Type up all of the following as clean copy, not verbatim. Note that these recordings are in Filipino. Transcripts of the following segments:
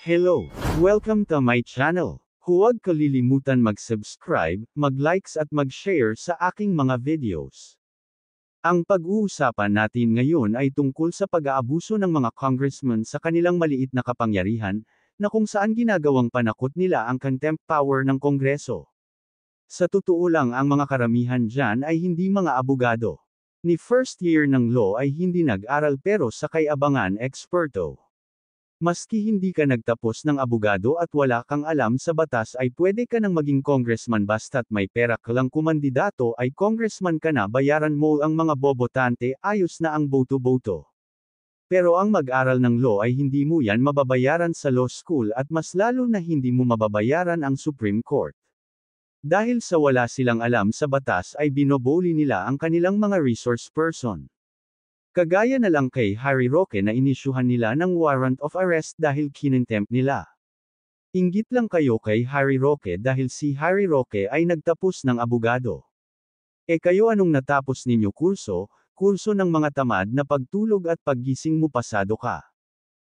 Hello! Welcome to my channel. Huwag kalilimutan mag-subscribe, mag-likes at mag-share sa aking mga videos. Ang pag-uusapan natin ngayon ay tungkol sa pag-aabuso ng mga congressman sa kanilang maliit na kapangyarihan, na kung saan ginagawang panakot nila ang contempt power ng Kongreso. Sa totoo lang, ang mga karamihan dyan ay hindi mga abogado. Ni first year ng law ay hindi nag-aral pero sa kay-abangan eksperto. Maski hindi ka nagtapos ng abogado at wala kang alam sa batas ay pwede ka nang maging congressman basta't may pera ka lang kumandidato ay congressman ka na, bayaran mo ang mga bobotante, ayos na ang boto-boto. Pero ang mag-aral ng law ay hindi mo yan mababayaran sa law school at mas lalo na hindi mo mababayaran ang Supreme Court. Dahil sa wala silang alam sa batas ay binoboli nila ang kanilang mga resource person. Kagaya na lang kay Harry Roque na inisyuhan nila ng warrant of arrest dahil kinontempt nila. Inggit lang kayo kay Harry Roque dahil si Harry Roque ay nagtapos ng abogado. Kayo, anong natapos ninyo kurso? Kurso ng mga tamad na pagtulog at paggising mo pasado ka.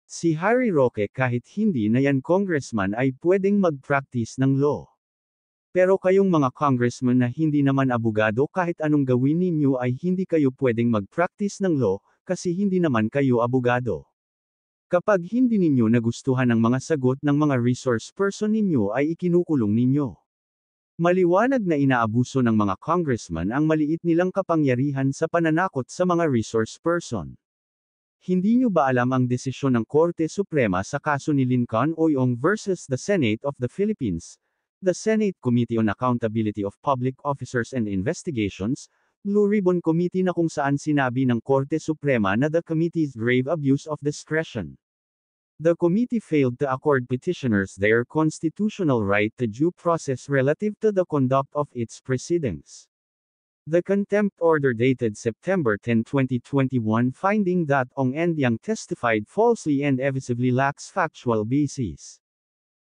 Si Harry Roque kahit hindi na yan congressman ay pwedeng mag-practice ng law. Pero kayong mga congressman na hindi naman abogado, kahit anong gawin ninyo ay hindi kayo pwedeng mag-practice ng law, kasi hindi naman kayo abogado. Kapag hindi ninyo nagustuhan ang mga sagot ng mga resource person ninyo ay ikinukulong ninyo. Maliwanag na inaabuso ng mga congressman ang maliit nilang kapangyarihan sa pananakot sa mga resource person. Hindi nyo ba alam ang desisyon ng Korte Suprema sa kaso ni Lincoln Oyong versus the Senate of the Philippines? The Senate Committee on Accountability of Public Officers and Investigations, Blue Ribbon Committee, na kung saan sinabi ng Korte Suprema na the committee's grave abuse of discretion. The committee failed to accord petitioners their constitutional right to due process relative to the conduct of its proceedings. The contempt order dated September 10, 2021, finding that Ong Endyang testified falsely and evasively lacks factual basis.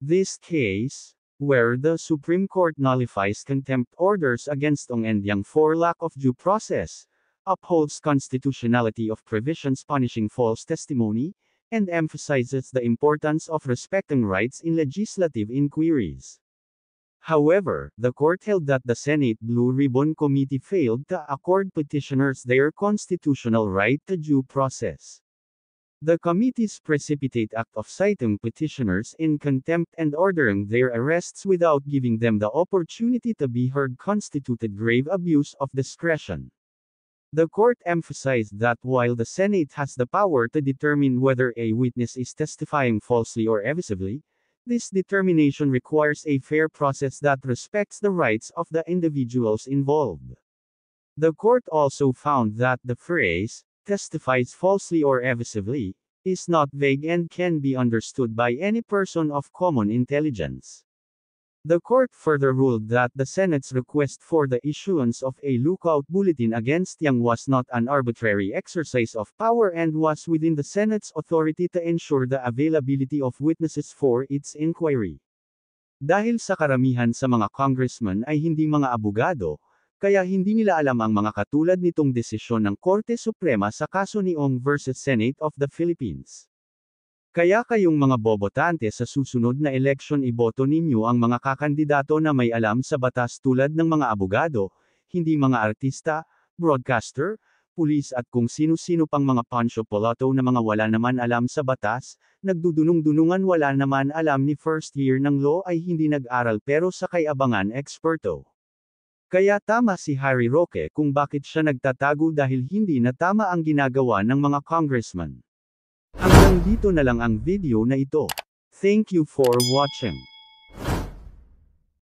This case, where the Supreme Court nullifies contempt orders against Ong Endyang for lack of due process, upholds constitutionality of provisions punishing false testimony, and emphasizes the importance of respecting rights in legislative inquiries. However, the court held that the Senate Blue Ribbon Committee failed to accord petitioners their constitutional right to due process. The committee's precipitate act of citing petitioners in contempt and ordering their arrests without giving them the opportunity to be heard constituted grave abuse of discretion. The court emphasized that while the Senate has the power to determine whether a witness is testifying falsely or evasively, this determination requires a fair process that respects the rights of the individuals involved. The court also found that the phrase, testifies falsely or evasively, is not vague and can be understood by any person of common intelligence. The court further ruled that the Senate's request for the issuance of a lookout bulletin against Yang was not an arbitrary exercise of power and was within the Senate's authority to ensure the availability of witnesses for its inquiry. Dahil sa karamihan sa mga congressman ay hindi mga abogado, kaya hindi nila alam ang mga katulad nitong desisyon ng Korte Suprema sa kaso ni Ong versus Senate of the Philippines. Kaya kayong mga bobotante, sa susunod na eleksyon iboto ninyo ang mga kakandidato na may alam sa batas tulad ng mga abogado, hindi mga artista, broadcaster, pulis at kung sino-sino pang mga Pancho Polato na mga wala naman alam sa batas, nagdudunong-dunungan, wala naman alam, ni first year ng law ay hindi nag-aral pero sa kay-abangan eksperto. Kaya tama si Harry Roque kung bakit siya nagtatago dahil hindi na tama ang ginagawa ng mga congressman. Hanggang dito na lang ang video na ito. Thank you for watching.